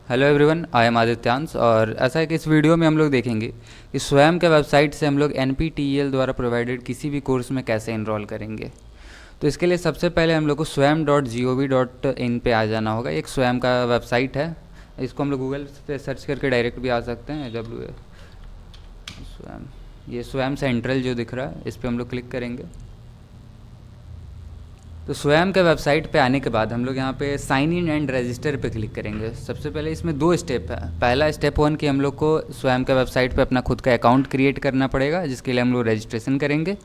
Hello everyone, I am Adityansh. और ऐसा है कि इस वीडियो में हम लोग देखेंगे कि स्वयं के वेबसाइट से हम लोग NPTEL द्वारा प्रोवाइडेड किसी भी कोर्स में कैसे इनरोल करेंगे। तो इसके लिए सबसे पहले हम लोग को swayam.gov.in पे आ जाना होगा। एक स्वयं का वेबसाइट है, इसको हम लोग गूगल पे सर्च करके डायरेक्ट भी आ सकते हैं। स्वयं, ये स्वयं सेंट्रल जो दिख रहा है इस पर हम लोग क्लिक करेंगे। तो स्वयं के वेबसाइट पे आने के बाद हम लोग यहाँ पे साइन इन एंड रजिस्टर पे क्लिक करेंगे। सबसे पहले इसमें दो स्टेप है। पहला स्टेप 1 कि हम लोग को स्वयं के वेबसाइट पे अपना खुद का अकाउंट क्रिएट करना पड़ेगा, जिसके लिए हम लोग रजिस्ट्रेशन करेंगे।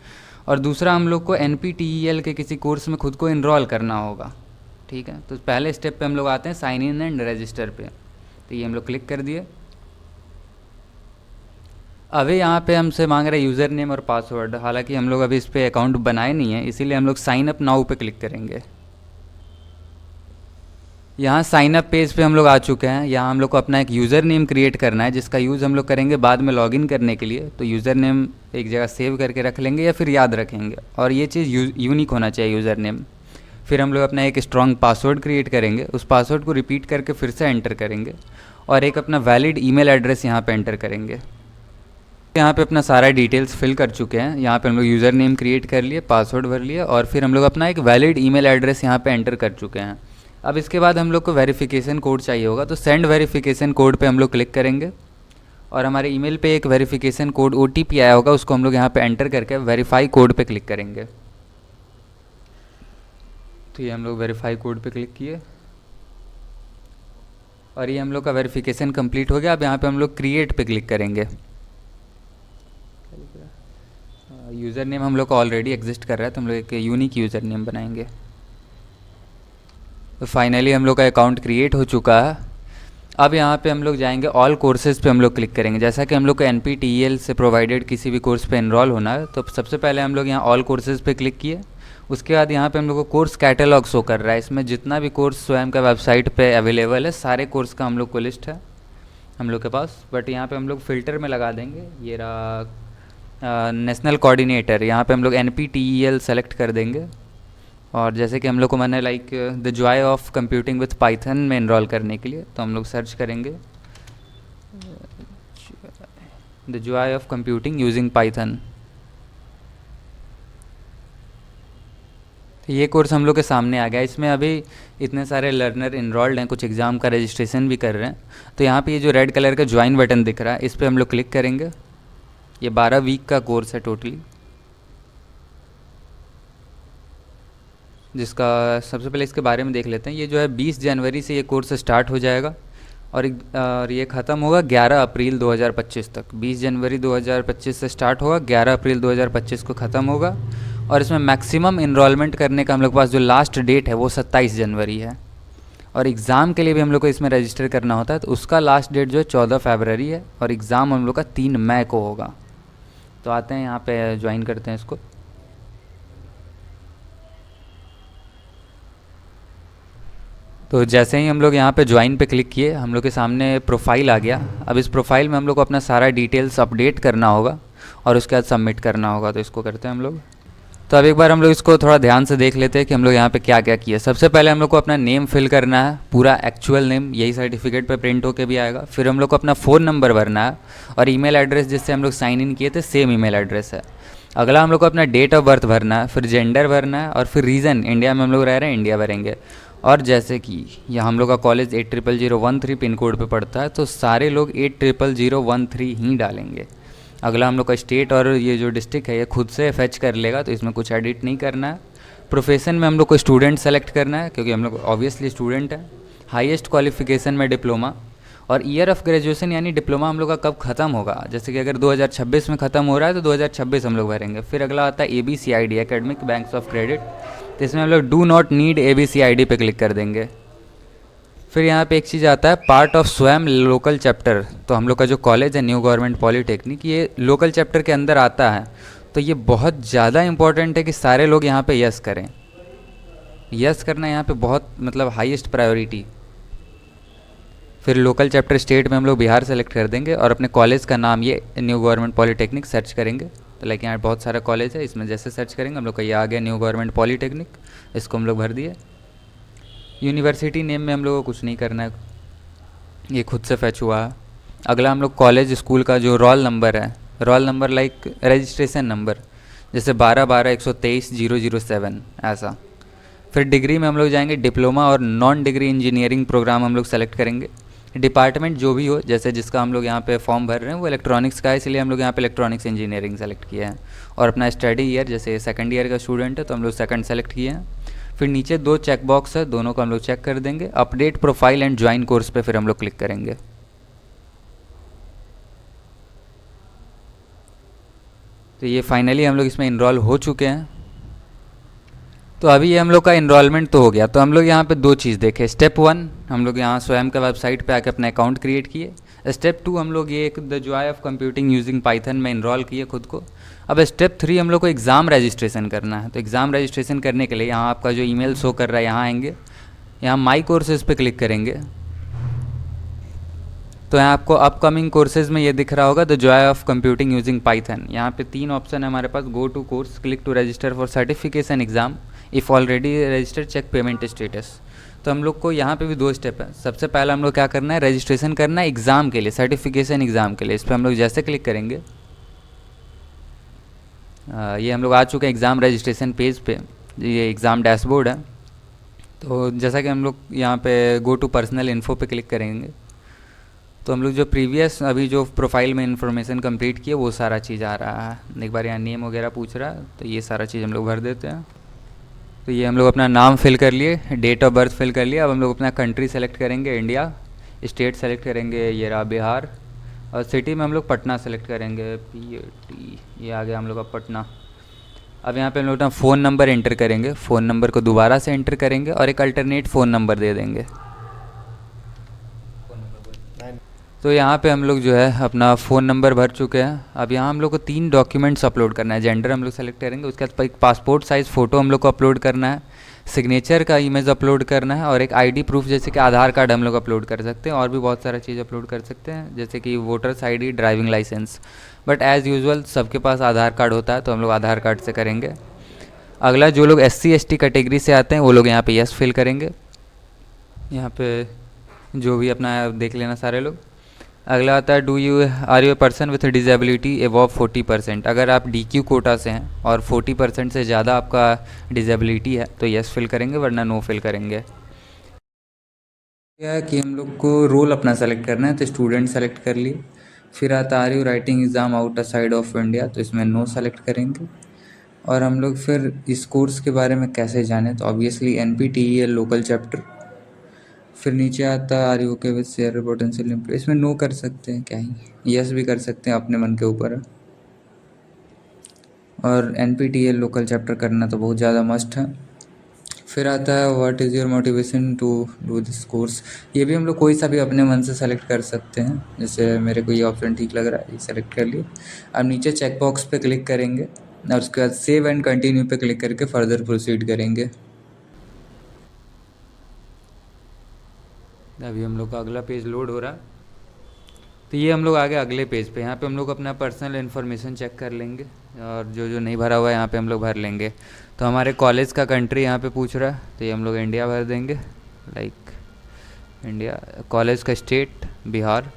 और दूसरा, हम लोग को NPTEL के किसी कोर्स में खुद को इनरोल करना होगा। ठीक है, तो पहले स्टेप पे हम लोग आते हैं साइन इन एंड रजिस्टर पे। तो ये हम लोग क्लिक कर दिए। अभी यहाँ पे हमसे मांग रहा है यूज़र नेम और पासवर्ड। हालांकि हम लोग अभी इस पर अकाउंट बनाए नहीं है, इसीलिए हम लोग साइन अप नाउ पे क्लिक करेंगे। यहाँ साइन अप पेज पे हम लोग आ चुके हैं। यहाँ हम लोग को अपना एक यूज़र नेम क्रिएट करना है, जिसका यूज़ हम लोग करेंगे बाद में लॉगिन करने के लिए। तो यूज़र नेम एक जगह सेव करके रख लेंगे या फिर याद रखेंगे, और ये चीज़ यूनिक होना चाहिए यूज़र नेम। फिर हम लोग अपना एक स्ट्रॉन्ग पासवर्ड क्रिएट करेंगे। उस पासवर्ड को रिपीट करके फिर से एंटर करेंगे, और एक अपना वैलिड ईमेल एड्रेस यहाँ पे एंटर करेंगे। यहाँ पे अपना सारा डिटेल्स फिल कर चुके हैं। यहाँ पे हम लोग यूज़र नेम क्रिएट कर लिए, पासवर्ड भर लिए, और फिर हम लोग अपना एक वैलिड ईमेल एड्रेस यहाँ पे एंटर कर चुके हैं। अब इसके बाद हम लोग को वेरिफिकेशन कोड चाहिए होगा, तो सेंड वेरिफिकेशन कोड पे हम लोग क्लिक करेंगे, और हमारे ईमेल पे एक वेरिफिकेशन कोड OTP आया होगा, उसको हम लोग यहाँ पे एंटर करके वेरीफाई कोड पे क्लिक करेंगे। तो ये हम लोग वेरीफाई कोड पे क्लिक किए, और ये हम लोग का वेरिफिकेशन कंप्लीट हो गया। अब यहाँ पे हम लोग क्रिएट पे क्लिक करेंगे। यूज़र नेम हम लोग का ऑलरेडी एग्जिस्ट कर रहा है, तो हम लोग एक यूनिक यूज़र नेम बनाएंगे। तो फाइनली हम लोग का अकाउंट क्रिएट हो चुका है। अब यहाँ पे हम लोग जाएंगे, ऑल कोर्सेज़ पे हम लोग क्लिक करेंगे। जैसा कि हम लोग को NPTEL से प्रोवाइडेड किसी भी कोर्स पे इनरोल होना है, तो सबसे पहले हम लोग यहाँ ऑल कोर्सेज़ पे क्लिक किए। उसके बाद यहाँ पे हम लोग को कोर्स कैटलॉग शो कर रहा है। इसमें जितना भी कोर्स स्वयं का वेबसाइट पे अवेलेबल है, सारे कोर्स का हम लोग को लिस्ट है हम लोग के पास। बट यहाँ पे हम लोग फ़िल्टर में लगा देंगे, ये रहा नेशनल कोऑर्डिनेटर। यहाँ पे हम लोग NPTEL सेलेक्ट कर देंगे, और जैसे कि हम लोग को मैंने like the joy of computing with Python में इनरोल करने के लिए, तो हम लोग सर्च करेंगे the joy of computing using Python. तो ये कोर्स हम लोग के सामने आ गया। इसमें अभी इतने सारे लर्नर इनरोल्ड हैं, कुछ एग्ज़ाम का रजिस्ट्रेशन भी कर रहे हैं। तो यहाँ पे ये जो रेड कलर का ज्वाइन बटन दिख रहा है, इस पर हम लोग क्लिक करेंगे। ये 12 वीक का कोर्स है टोटली, जिसका सबसे पहले इसके बारे में देख लेते हैं। ये जो है 20 जनवरी से ये कोर्स स्टार्ट हो जाएगा, और ये ख़त्म होगा 11 अप्रैल 2025 तक। 20 जनवरी 2025 से स्टार्ट होगा, 11 अप्रैल 2025 को ख़त्म होगा। और इसमें मैक्सिमम इनरोलमेंट करने का हम लोग के पास जो लास्ट डेट है वो 27 जनवरी है। और एग्ज़ाम के लिए भी हम लोग को इसमें रजिस्टर करना होता है, तो उसका लास्ट डेट जो है 14 फरवरी है, और एग्ज़ाम हम लोग का 3 मई को होगा। तो आते हैं यहाँ पे, ज्वाइन करते हैं इसको। तो जैसे ही हम लोग यहाँ पे ज्वाइन पे क्लिक किए, हम लोग के सामने प्रोफाइल आ गया। अब इस प्रोफाइल में हम लोग को अपना सारा डिटेल्स अपडेट करना होगा, और उसके बाद सबमिट करना होगा। तो इसको करते हैं हम लोग। तो अब एक बार हम लोग इसको थोड़ा ध्यान से देख लेते हैं कि हम लोग यहाँ पे क्या क्या किया। सबसे पहले हम लोग को अपना नेम फिल करना है, पूरा एक्चुअल नेम, यही सर्टिफिकेट पे प्रिंट होके भी आएगा। फिर हम लोग को अपना फ़ोन नंबर भरना है, और ईमेल एड्रेस जिससे हम लोग साइन इन किए थे सेम ईमेल एड्रेस है। अगला हम लोग को अपना डेट ऑफ बर्थ भरना है, फिर जेंडर भरना है, और फिर रीज़न, इंडिया में हम लोग रह रहे हैं, इंडिया भरेंगे। और जैसे कि यहाँ हम लोग का कॉलेज 800013 पिन कोड पे पड़ता है, तो सारे लोग 800013 ही डालेंगे। अगला हम लोग का स्टेट, और ये जो डिस्ट्रिक्ट है ये खुद से फेच कर लेगा, तो इसमें कुछ एडिट नहीं करना है। प्रोफेशन में हम लोग को स्टूडेंट सेलेक्ट करना है, क्योंकि हम लोग ऑब्वियसली स्टूडेंट हैं। हाईएस्ट क्वालिफिकेशन में डिप्लोमा, और ईयर ऑफ ग्रेजुएशन यानी डिप्लोमा हम लोग का कब ख़त्म होगा। जैसे कि अगर 2026 में ख़त्म हो रहा है तो 2026 हम लोग भरेंगे। फिर अगला आता है ABCID, academic banks of credit. तो इसमें हम लोग डू नॉट नीड ABCID पे क्लिक कर देंगे। फिर यहाँ पे एक चीज़ आता है, पार्ट ऑफ स्वयं लोकल चैप्टर। तो हम लोग का जो कॉलेज है न्यू गवर्नमेंट पॉलीटेक्निक, ये लोकल चैप्टर के अंदर आता है। तो ये बहुत ज़्यादा इंपॉर्टेंट है कि सारे लोग यहाँ पे यस करें। यस करना यहाँ पे बहुत मतलब हाईएस्ट प्रायोरिटी। फिर लोकल चैप्टर स्टेट में हम लोग बिहार सेलेक्ट कर देंगे, और अपने कॉलेज का नाम ये न्यू गवर्नमेंट पॉलीटेक्निक सर्च करेंगे। तो लाइक यहाँ बहुत सारा कॉलेज है, इसमें जैसे सर्च करेंगे हम लोग का ये आ गया न्यू गवर्नमेंट पॉलीटेक्निक, इसको हम लोग भर दिए। यूनिवर्सिटी नेम में हम लोग को कुछ नहीं करना है। ये खुद से फैच हुआ है। अगला हम लोग कॉलेज स्कूल का जो रोल नंबर है, roll number like registration number, जैसे 12/12/123/007 ऐसा। फिर डिग्री में हम लोग जाएंगे डिप्लोमा और नॉन डिग्री इंजीनियरिंग प्रोग्राम हम लोग सेलेक्ट करेंगे। डिपार्टमेंट जो भी हो, जैसे जिसका हम लोग यहाँ पे फॉर्म भर रहे हैं वो इलेक्ट्रॉनिक्स का है, इसलिए हम लोग यहाँ पे इलेक्ट्रॉनिक्स इंजीनियरिंग सेलेक्ट किया है। और अपना स्टडी ईयर, जैसे सेकंड ईयर का स्टूडेंट है तो हम लोग सेकंड सेलेक्ट किए हैं। फिर नीचे 2 चेक बॉक्स है, दोनों को हम लोग चेक कर देंगे। Update profile and join course पे फिर हम लोग क्लिक करेंगे। तो ये फाइनली हम लोग इसमें इनरोल हो चुके हैं। तो अभी ये हम लोग का इनरोलमेंट तो हो गया। तो हम लोग यहाँ पे 2 चीज़ देखे। स्टेप 1 हम लोग यहाँ स्वयं का वेबसाइट पे आके अपना अकाउंट क्रिएट किए। स्टेप 2 हम लोग ये एक the joy of computing using Python में इनरोल किए खुद को। अब स्टेप 3 हम लोग को एग्ज़ाम रजिस्ट्रेशन करना है। तो एग्ज़ाम रजिस्ट्रेशन करने के लिए यहाँ आपका जो ईमेल शो कर रहा है यहाँ आएंगे, यहाँ माई कोर्सेज़ पे क्लिक करेंगे। तो यहाँ आपको अपकमिंग कोर्सेज में ये दिख रहा होगा the joy of computing using Python. यहाँ पे 3 ऑप्शन है हमारे पास, go to course, click to register for certification exam, if already registered check payment status. तो हम लोग को यहाँ पे भी 2 स्टेप है। सबसे पहला हम लोग क्या करना है, रजिस्ट्रेशन करना है एग्ज़ाम के लिए, सर्टिफिकेशन एग्ज़ाम के लिए। इस पर हम लोग जैसे क्लिक करेंगे, ये हम लोग आ चुके हैं एग्ज़ाम रजिस्ट्रेशन पेज पे। ये एग्ज़ाम डैशबोर्ड है। तो जैसा कि हम लोग यहाँ पे गो टू पर्सनल इन्फो पे क्लिक करेंगे तो हम लोग जो प्रीवियस अभी जो प्रोफाइल में इन्फॉर्मेशन कंप्लीट किए वो सारा चीज़ आ रहा है। एक बार यहाँ नेम वगैरह पूछ रहा है तो ये सारा चीज़ हम लोग भर देते हैं। तो ये हम लोग अपना नाम फिल कर लिए, डेट ऑफ बर्थ फिल कर लिया। अब हम लोग अपना कंट्री सेलेक्ट करेंगे इंडिया, स्टेट सेलेक्ट करेंगे ये रहा बिहार, और सिटी में हम लोग पटना सेलेक्ट करेंगे, PAT, ये आ गया हम लोग का पटना। अब यहाँ पे हम लोग अपना फ़ोन नंबर एंटर करेंगे, फ़ोन नंबर को दोबारा से एंटर करेंगे और एक अल्टरनेट फ़ोन नंबर दे देंगे। तो यहाँ पे हम लोग जो है अपना फ़ोन नंबर भर चुके हैं। अब यहाँ हम लोग को 3 डॉक्यूमेंट्स अपलोड करना है। जेंडर हम लोग सेलेक्ट करेंगे, उसके बाद एक पासपोर्ट साइज़ फ़ोटो हम लोग को अपलोड करना है, सिग्नेचर का इमेज अपलोड करना है, और एक आईडी प्रूफ जैसे कि आधार कार्ड हम लोग अपलोड कर सकते हैं, और भी बहुत सारा चीज़ अपलोड कर सकते हैं जैसे कि voters ID, driving licence. But as usual सबके पास आधार कार्ड होता है तो हम लोग आधार कार्ड से करेंगे। अगला जो लोग SC ST कैटेगरी से आते हैं वो लोग यहाँ पे यस फिल करेंगे। यहाँ पे जो भी अपना देख लेना सारे लोग। अगला आता है do you are you a person with disability above 40%। अगर आप DQ कोटा से हैं और 40% से ज़्यादा आपका डिजेबिलिटी है तो यस फिल करेंगे, वरना नो फिल करेंगे। क्या है कि हम लोग को रोल अपना सेलेक्ट करना है, तो स्टूडेंट सेलेक्ट कर लिए। फिर आता are you writing exam outside of India, तो इसमें नो सेलेक्ट करेंगे। और हम लोग फिर इस कोर्स के बारे में कैसे जानें, तो ऑब्वियसली NPTEL लोकल चैप्टर। फिर नीचे आता है are you okay with share potential employ, इसमें नो कर सकते हैं क्या ही, यस भी कर सकते हैं, अपने मन के ऊपर है। और NPTEL लोकल चैप्टर करना तो बहुत ज़्यादा मस्ट है। फिर आता है what is your motivation to do this course. ये भी हम लोग कोई सा भी अपने मन से सेलेक्ट कर सकते हैं, जैसे मेरे को ये ऑप्शन ठीक लग रहा है, ये सेलेक्ट कर लिए। अब नीचे चेक बॉक्स पे क्लिक करेंगे और उसके बाद सेव एंड कंटिन्यू पे क्लिक करके फर्दर प्रोसीड करेंगे। अभी हम लोग का अगला पेज लोड हो रहा है। तो ये हम लोग आ गए अगले पेज पे। यहाँ पे हम लोग अपना पर्सनल इन्फॉर्मेशन चेक कर लेंगे और जो जो नहीं भरा हुआ है यहाँ पे हम लोग भर लेंगे। तो हमारे कॉलेज का कंट्री यहाँ पे पूछ रहा है तो ये हम लोग इंडिया भर देंगे, लाइक इंडिया। कॉलेज का स्टेट बिहार।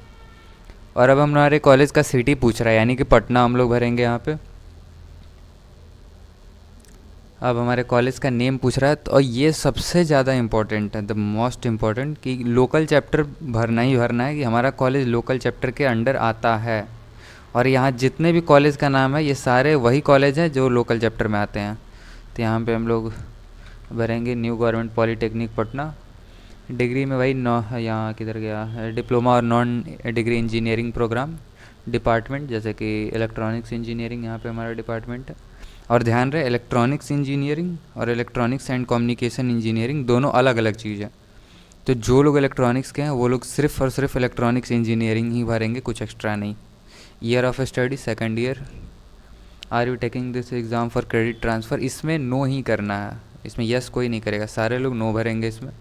और अब हमारे कॉलेज का सिटी पूछ रहा है, यानी कि पटना हम लोग भरेंगे यहाँ पे। अब हमारे कॉलेज का नेम पूछ रहा है तो, और ये सबसे ज़्यादा इम्पोर्टेंट है, द मोस्ट इम्पॉर्टेंट, कि लोकल चैप्टर भरना ही भरना है कि हमारा कॉलेज लोकल चैप्टर के अंडर आता है। और यहाँ जितने भी कॉलेज का नाम है ये सारे वही कॉलेज हैं जो लोकल चैप्टर में आते हैं। तो यहाँ पे हम लोग भरेंगे new government polytechnic Patna. Degree में वही यहाँ किधर गया, डिप्लोमा और non degree engineering program. Department जैसे कि इलेक्ट्रॉनिक्स इंजीनियरिंग यहाँ पे हमारा डिपार्टमेंट है। और ध्यान रहे इलेक्ट्रॉनिक्स इंजीनियरिंग और इलेक्ट्रॉनिक्स एंड कम्युनिकेशन इंजीनियरिंग दोनों अलग अलग चीज़ है। तो जो लोग इलेक्ट्रॉनिक्स के हैं वो लोग सिर्फ और सिर्फ इलेक्ट्रॉनिक्स इंजीनियरिंग ही भरेंगे, कुछ एक्स्ट्रा नहीं। Year of study second year. Are you taking this exam for credit transfer, इसमें नो ही करना है, इसमें यस कोई नहीं करेगा, सारे लोग नो भरेंगे इसमें।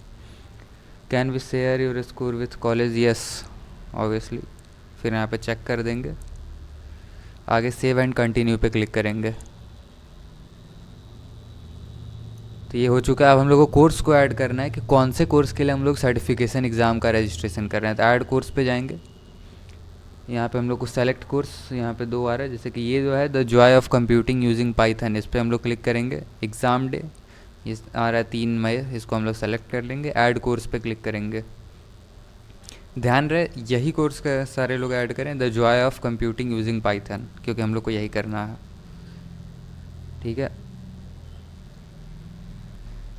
Can we share your score with college, yes obviously. फिर यहाँ पे चेक कर देंगे, आगे सेव एंड कंटिन्यू पे क्लिक करेंगे। तो तो ये हो चुका है। अब हम लोग को कोर्स को ऐड करना है कि कौन से कोर्स के लिए हम लोग सर्टिफिकेशन एग्ज़ाम का रजिस्ट्रेशन कर रहे हैं। तो ऐड कोर्स पे जाएंगे, यहाँ पे हम लोग को सेलेक्ट कोर्स, यहाँ पे 2 आ रहा है, जैसे कि ये जो है the joy of computing using Python, इस पर हम लोग क्लिक करेंगे। एग्ज़ाम डे ये आ रहा है 3 मई, इसको हम लोग सेलेक्ट कर लेंगे। ऐड कोर्स पे क्लिक करेंगे। ध्यान रहे यही कोर्स का सारे लोग ऐड करें, the joy of computing using Python, क्योंकि हम लोग को यही करना है। ठीक है,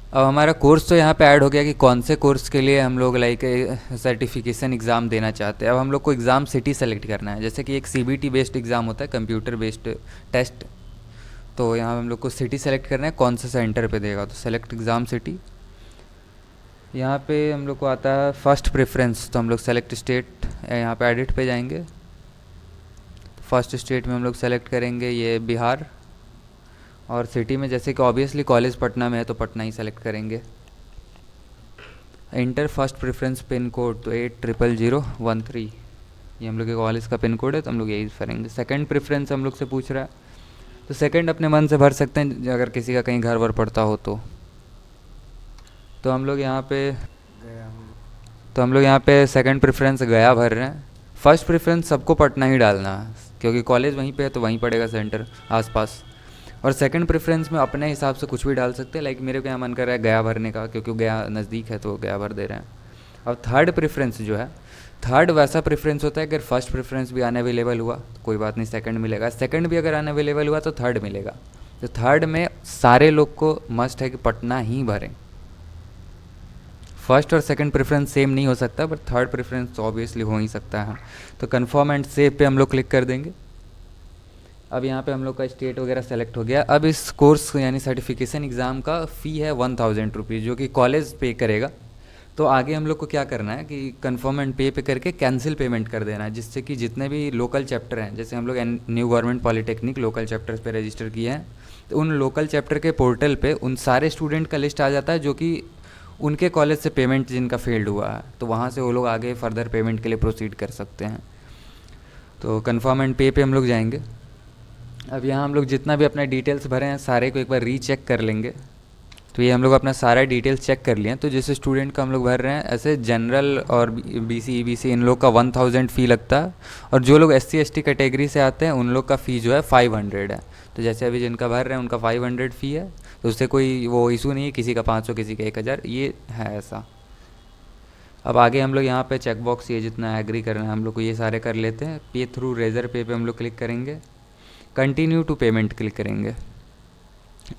अब हमारा कोर्स तो यहाँ पे ऐड हो गया कि कौन से कोर्स के लिए हम लोग लाइक सर्टिफिकेशन एग्ज़ाम देना चाहते हैं। अब हम लोग को एग्ज़ाम सिटी सेलेक्ट करना है, जैसे कि एक सीबीटी बेस्ड एग्ज़ाम होता है, कंप्यूटर बेस्ड टेस्ट। तो यहाँ हम लोग को सिटी सेलेक्ट करना है, कौन से सेंटर पे देगा। तो सेलेक्ट एग्ज़ाम सिटी, यहाँ पे हम लोग को आता है फर्स्ट प्रेफरेंस, तो हम लोग सेलेक्ट स्टेट, यहाँ पे एडिट पे जाएंगे। फर्स्ट स्टेट में हम लोग सेलेक्ट करेंगे ये बिहार, और सिटी में जैसे कि ऑब्वियसली कॉलेज पटना में है तो पटना ही सेलेक्ट करेंगे। Inter first preference pin code, तो 800013, ये हम लोग के कॉलेज का पिन कोड है, तो हम लोग यही भरेंगे। सेकंड प्रेफरेंस हम लोग से पूछ रहा है, तो सेकंड अपने मन से भर सकते हैं अगर किसी का कहीं घर वर पड़ता हो तो हम लोग यहाँ पे सेकंड प्रेफरेंस गया भर रहे हैं। फर्स्ट प्रेफरेंस सबको पटना ही डालना है, क्योंकि कॉलेज वहीं पे है तो वहीं पड़ेगा सेंटर आसपास। और सेकंड प्रेफरेंस में अपने हिसाब से कुछ भी डाल सकते हैं, लाइक मेरे को यहाँ मन कर रहा है गया भरने का, क्योंकि गया नज़दीक है तो गया भर दे रहे हैं। अब थर्ड प्रेफरेंस जो है, थर्ड वैसा प्रेफरेंस होता है अगर फर्स्ट प्रेफरेंस भी अनअवेलेबल हुआ तो कोई बात नहीं, सेकंड मिलेगा। सेकंड भी अगर अनअवेलेबल हुआ तो थर्ड मिलेगा। तो थर्ड में सारे लोग को मस्ट है कि पटना ही भरें। फर्स्ट और सेकंड प्रेफरेंस सेम नहीं हो सकता, बट थर्ड प्रेफरेंस तो ऑब्वियसली हो ही सकता है। तो कन्फर्म एंड सेव पे हम लोग क्लिक कर देंगे। अब यहाँ पे हम लोग का स्टेट वगैरह सेलेक्ट हो गया। अब इस कोर्स यानी सर्टिफिकेशन एग्ज़ाम का फ़ी है 1000 रुपीज़, जो कि कॉलेज पे करेगा। तो आगे हम लोग को क्या करना है कि कन्फर्म एंड पे करके कैंसिल पेमेंट कर देना है, जिससे कि जितने भी लोकल चैप्टर हैं, जैसे हम लोग new government polytechnic local chapters पे रजिस्टर किए हैं, तो उन लोकल चैप्टर के पोर्टल पे उन सारे स्टूडेंट का लिस्ट आ जाता है जो कि उनके कॉलेज से पेमेंट जिनका फेल्ड हुआ है, तो वहाँ से वो लोग आगे फर्दर पेमेंट के लिए प्रोसीड कर सकते हैं। तो कन्फर्म एंड पे हम लोग जाएंगे। अब यहाँ हम लोग जितना भी अपना डिटेल्स भरे हैं सारे को एक बार रीचेक कर लेंगे। तो ये हम लोग अपना सारा डिटेल्स चेक कर लिए हैं। तो जिस स्टूडेंट का हम लोग भर रहे हैं, ऐसे जनरल और बीसी ईबीसी इन लोग का 1000 फ़ी लगता है, और जो लोग SC ST कैटेगरी से आते हैं उन लोग का फ़ी जो है 500 है। तो जैसे अभी जिनका भर रहे हैं उनका 500 फ़ी है, तो उससे कोई वो इशू नहीं है, किसी का 500 किसी का 1000, ये है ऐसा। अब आगे हम लोग यहाँ पे चेक बॉक्स ये जितना एग्री करना है हम लोग को ये सारे कर लेते हैं। पे थ्रू रेजर पे हम लोग क्लिक करेंगे, कंटिन्यू टू पेमेंट क्लिक करेंगे।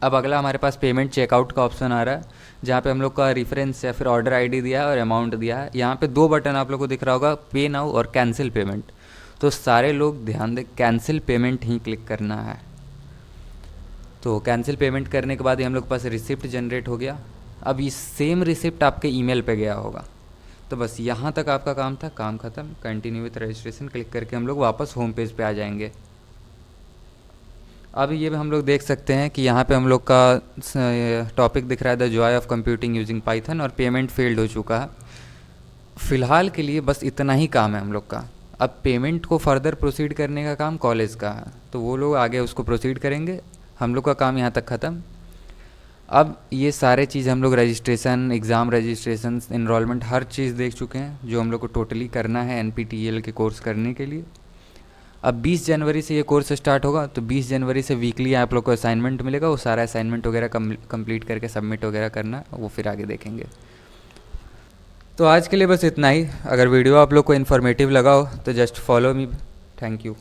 अब अगला हमारे पास पेमेंट चेकआउट का ऑप्शन आ रहा है, जहाँ पे हम लोग का रेफरेंस या फिर ऑर्डर आईडी दिया है और अमाउंट दिया है। यहाँ पे 2 बटन आप लोग को दिख रहा होगा, पे नाउ और कैंसिल पेमेंट। तो सारे लोग ध्यान दें, कैंसिल पेमेंट ही क्लिक करना है। तो कैंसिल पेमेंट करने के बाद ही हम लोग के पास रिसिप्ट जनरेट हो गया। अब ये सेम रिसिप्ट आपके ईमेल पे गया होगा। तो बस यहाँ तक आपका काम था, काम ख़त्म। कंटिन्यू विथ रजिस्ट्रेशन क्लिक करके हम लोग वापस होम पेज पे आ जाएंगे। अब ये भी हम लोग देख सकते हैं कि यहाँ पे हम लोग का टॉपिक दिख रहा है the joy of computing using Python, और पेमेंट फेल्ड हो चुका है। फ़िलहाल के लिए बस इतना ही काम है हम लोग का। अब पेमेंट को फर्दर प्रोसीड करने का काम कॉलेज का है, तो वो लोग आगे उसको प्रोसीड करेंगे। हम लोग का काम यहाँ तक ख़त्म। अब ये सारे चीज़ हम लोग रजिस्ट्रेशन, एग्ज़ाम रजिस्ट्रेशन, इनरोलमेंट हर चीज़ देख चुके हैं जो हम लोग को टोटली करना है NPTEL के कोर्स करने के लिए। अब 20 जनवरी से ये कोर्स स्टार्ट होगा, तो 20 जनवरी से वीकली आप लोग को असाइनमेंट मिलेगा। वो सारा असाइनमेंट वगैरह कंप्लीट करके सबमिट वगैरह करना, वो फिर आगे देखेंगे। तो आज के लिए बस इतना ही। अगर वीडियो आप लोग को इन्फॉर्मेटिव लगा हो तो just follow me. Thank you.